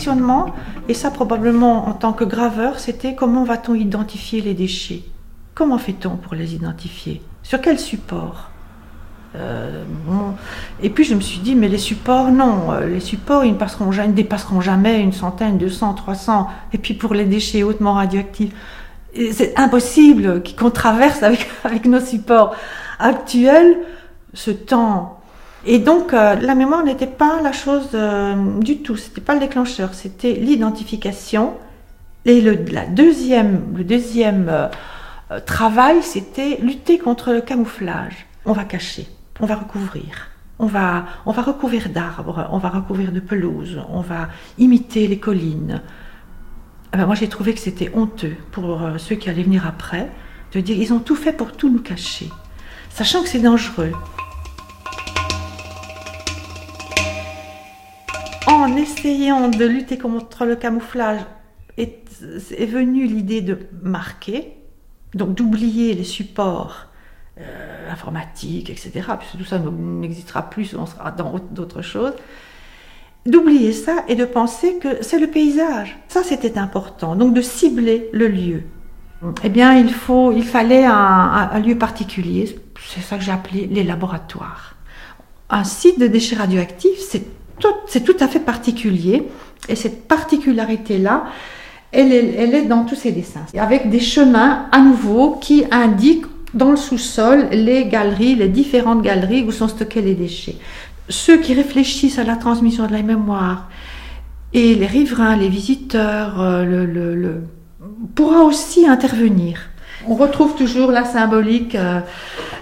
questionnement, et ça probablement en tant que graveur, c'était comment va-t-on identifier les déchets? Comment fait-on pour les identifier? Sur quel support? Et puis je me suis dit, mais les supports, non, les supports, ils ne dépasseront jamais une centaine, 200, 300. Et puis pour les déchets hautement radioactifs, c'est impossible qu'on traverse avec nos supports actuels ce temps. Et donc la mémoire n'était pas la chose du tout, c'était pas le déclencheur, c'était l'identification. Et le deuxième travail, c'était lutter contre le camouflage. On va cacher, on va recouvrir, on va recouvrir d'arbres, on va recouvrir de pelouse, on va imiter les collines. Moi j'ai trouvé que c'était honteux pour ceux qui allaient venir après, de dire ils ont tout fait pour tout nous cacher, sachant que c'est dangereux. En essayant de lutter contre le camouflage, est venue l'idée de marquer, donc d'oublier les supports informatiques, etc., puisque tout ça n'existera plus, on sera dans d'autres choses, d'oublier ça et de penser que c'est le paysage. Ça, c'était important, donc de cibler le lieu. Eh bien, il fallait un lieu particulier, c'est ça que j'ai appelé les laboratoires. Un site de déchets radioactifs, c'est tout à fait particulier, et cette particularité-là, elle est dans tous ces dessins, avec des chemins à nouveau qui indiquent dans le sous-sol les différentes galeries où sont stockés les déchets. Ceux qui réfléchissent à la transmission de la mémoire, et les riverains, les visiteurs, pourra aussi intervenir. On retrouve toujours la symbolique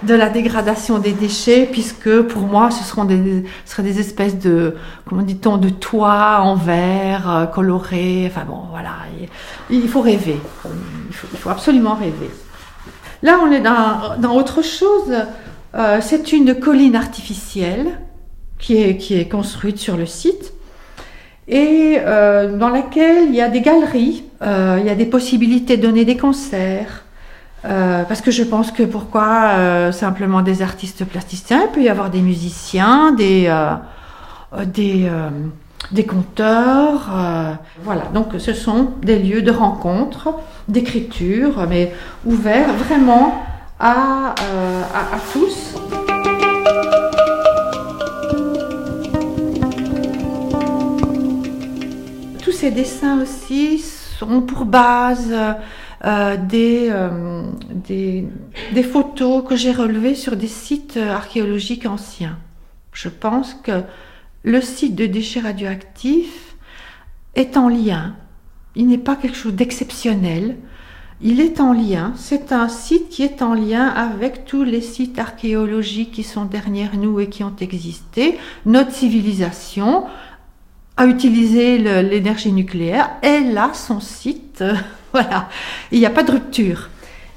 de la dégradation des déchets, puisque pour moi, ce seraient des espèces de, comment dit-on, de toits en verre, colorés. Enfin bon, voilà, il faut rêver. Il faut absolument rêver. Là, on est dans autre chose. C'est une colline artificielle qui est construite sur le site, et dans laquelle il y a des galeries, il y a des possibilités de donner des concerts. Parce que je pense que pourquoi simplement des artistes plasticiens, il peut y avoir des musiciens, des conteurs, voilà. Donc ce sont des lieux de rencontre, d'écriture, mais ouverts vraiment à tous. Tous ces dessins aussi sont pour base des photos que j'ai relevées sur des sites archéologiques anciens. Je pense que le site de déchets radioactifs est en lien. Il n'est pas quelque chose d'exceptionnel. Il est en lien. C'est un site qui est en lien avec tous les sites archéologiques qui sont derrière nous et qui ont existé. Notre civilisation a utilisé l'énergie nucléaire. Elle a son site. Voilà, il n'y a pas de rupture.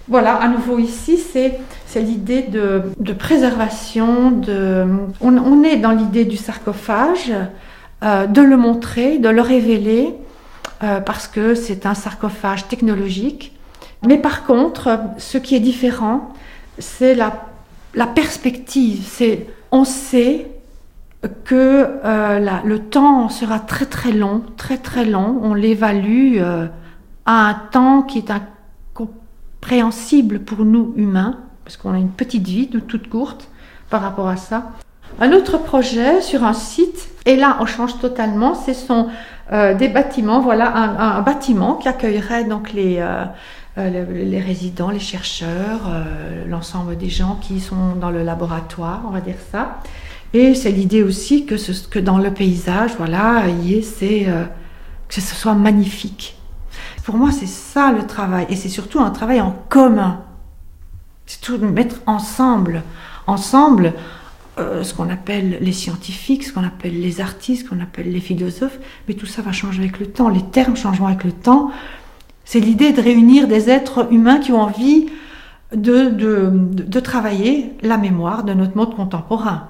Voilà, à nouveau ici, c'est l'idée de préservation. On est dans l'idée du sarcophage, de le montrer, de le révéler, parce que c'est un sarcophage technologique. Mais par contre, ce qui est différent, c'est la perspective. On sait que le temps sera très très long, très très long. On l'évalue à un temps qui est incompréhensible pour nous humains, parce qu'on a une petite vie toute courte par rapport à ça. Un autre projet sur un site, et là on change totalement, ce sont des bâtiments, voilà un bâtiment qui accueillerait donc les résidents, les chercheurs, l'ensemble des gens qui sont dans le laboratoire, on va dire ça. Et c'est l'idée aussi que dans le paysage, voilà, que ce soit magnifique. Pour moi, c'est ça le travail, et c'est surtout un travail en commun. C'est tout de mettre ensemble, ce qu'on appelle les scientifiques, ce qu'on appelle les artistes, ce qu'on appelle les philosophes, mais tout ça va changer avec le temps, les termes changeront avec le temps. C'est l'idée de réunir des êtres humains qui ont envie de travailler la mémoire de notre monde contemporain.